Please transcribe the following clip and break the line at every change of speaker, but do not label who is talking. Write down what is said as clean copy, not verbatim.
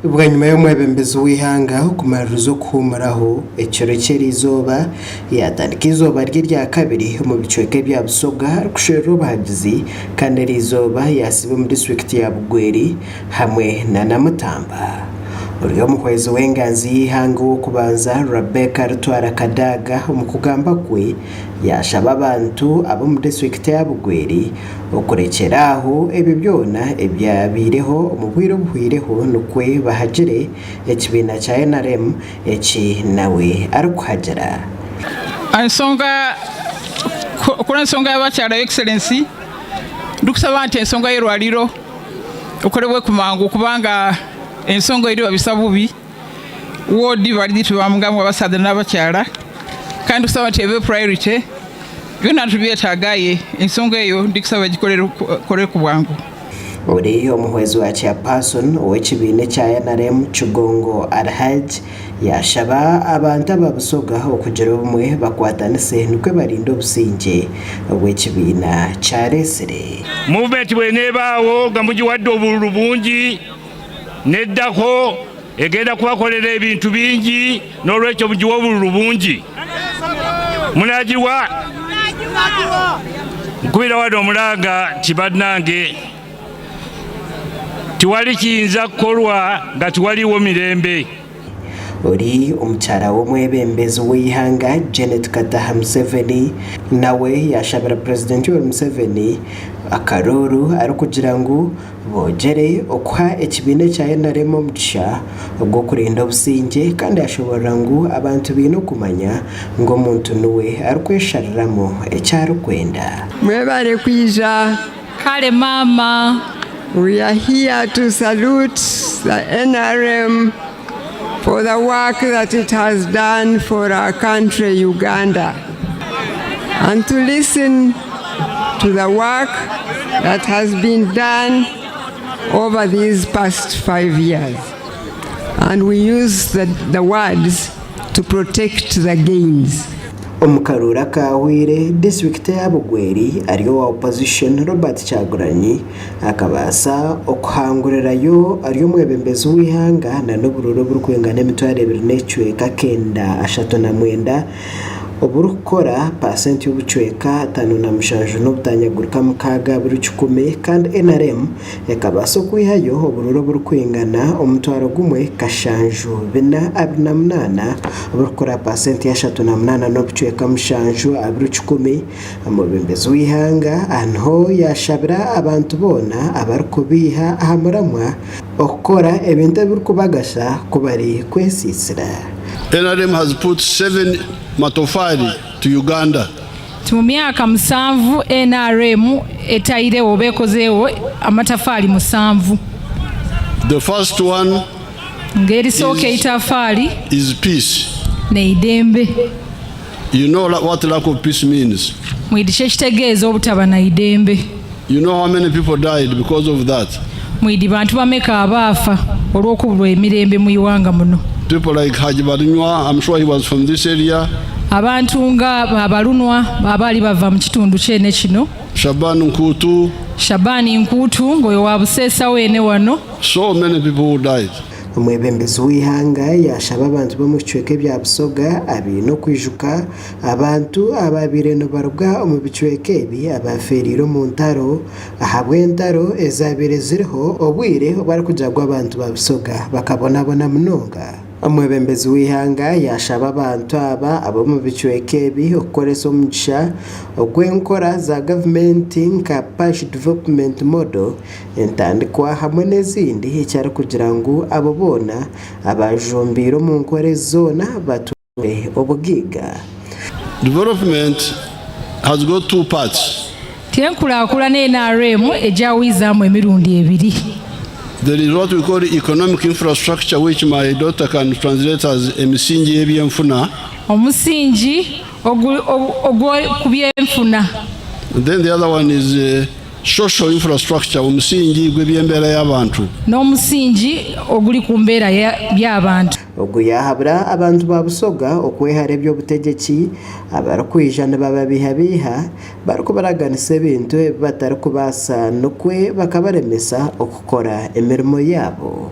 Ubwa nyuma y'umwebembezi w'ihanga kumarurizo kuhumuraho ekiro cy'erizoba yatandika izoba rya kabiri mu bicweke bya Busoga kushero bagizi kandi erizoba yasibe mu district ya Bugweri hamwe na Namutamba. Uriyo muhwezo w'enganzi y'ihanga wo kubanza Rebecca Rutwara Kadaga mu kugamba kwe yashaba abantu abo mu district ya Bugweri okurekeraho ebyo byona ebyabireho mu bwiro buhwireho nukwe bahagire ekibina cya NRM eki nawe arukuhagera
kula ensonga y'abakyala excellency dukusaba nti ensonga y'erwaliro okolebwe ku mangu kubanga ensonga eri babisa bubi wodi bali tubamugamu abasaza n'abakyala kandi tusaba nti ebe priority byonna tubyetaagaye ensonga eyo ndikusaba gikolere ku bwangu.
Uri omuhwezi wa chairperson w'ekibiina kya NRM Kigongo Alhaj yashaba abantu ababusoga okugira obumwe bakwatanise nukwe barinda obusingye obw'ekibiina kya resere.
Movement bw'eneebaawo nga mugiwadde obululu bungi neddako egenda kubakolera ebintu bingi n'olwekyo mugiwa obululu bungi munagiwa nkubira wadde omulanga nti bannange tiwali kiyinza kukolwa nga tiwaliwo mirembe.
Uri omukyala w'omwebembezi w'ihanga Janet Kataha Museveni nawe yashabira President Museveni akaruru ari kugira ngo bogere okuha ekibiina kya NRM omugisha ogwo kurinda obusingye kandi ashobora ngo abantu bino kumanya ngo omuntu nuwe ari kweshariramo ekyari kwenda.
Mwebale kwija
Kale mama,
we are here to salute the NRM for the work that it has done for our country, Uganda, and to listen to the work that has been done over these past 5 years. And we use the words to protect the gains.
Omukarura kawire district ya Bugweri ariyo wa opposition Robert Kyagulanyi akabasa okuhangurirayo ariyo mwebembezi w'ihanga na n'obururo burukwengana emitwaro 2.39 oburukora % y'obucweka 5.7 n'obutanyagurika mukaga buri 10 kandi NRM ekabasa kwihayo obururo burukwengana omutwaro gumwe kashanju 4.28 oburukora % ya 3.8 n'obucweka mushanju abiri 10 amubembezi w'ihanga anho yashabira abantu bona abarukubiha ahamuramwa okukora ebintu birukubagasha kubari kwesisira.
NRM has put 7 matofali to Uganda.
Mu myaka 7 NRM etairewo bekozeewo amatafali 7.
The first one
ngeri soke itafali
is peace.
Neidembe.
You know what lack of peace means.
Mwidishe kitegeeza obutaba na idembe.
You know how many people died because of that.
Mwidi bantu bameka abaafa olw'okubulwa emirembe mu Iwanga muno.
People like Haji Balunywa, I'm sure he was from this area.
Abantu nga Babalunwa babali bava mu kitundu kyene kino. Shabani Nkutu ngoyo wa Busesa wene wano.
So many people who died.
Omwebembezi w'ihanga yashaba abantu bo mu bicweke bya Busoga abino kwijuka abantu ababire no baruga mu bicweke ebi abaferiro mu ntaro ahabw'entaro ezabire ziriho obwire bari kujagwa abantu ba Busoga bakabonabona munonga. Omwebembezi w'ihanga yashaba abantu abo mu bicweke ebi okukoresa omugisha ogw'enkora za government nka Parish Development Model entandikwa hamwe n'ezindi ekyari kugira ngo abo bona abajumbiro mu nkore zona bature obugiga.
Development has got 2 parts.
Tenkulaakulana NRM ejawizamu emirundi ebiri.
There is what we call economic infrastructure, which my daughter can translate as emisingi ebyenfuna.
Omusingi ogwo kubyenfuna.
Then the other one is social infrastructure omusingi gw'ebyembeera y'abantu
n'omusingi oguli ku mbeera by'abantu.
Ogwo yahabura abantu ba Busoga okwehara eby'obutegeki abarikwijana bababihabiha bariko baraganisa ebintu ebi batari kubaasa nokwe bakabaremesa okukora emirimo yabo.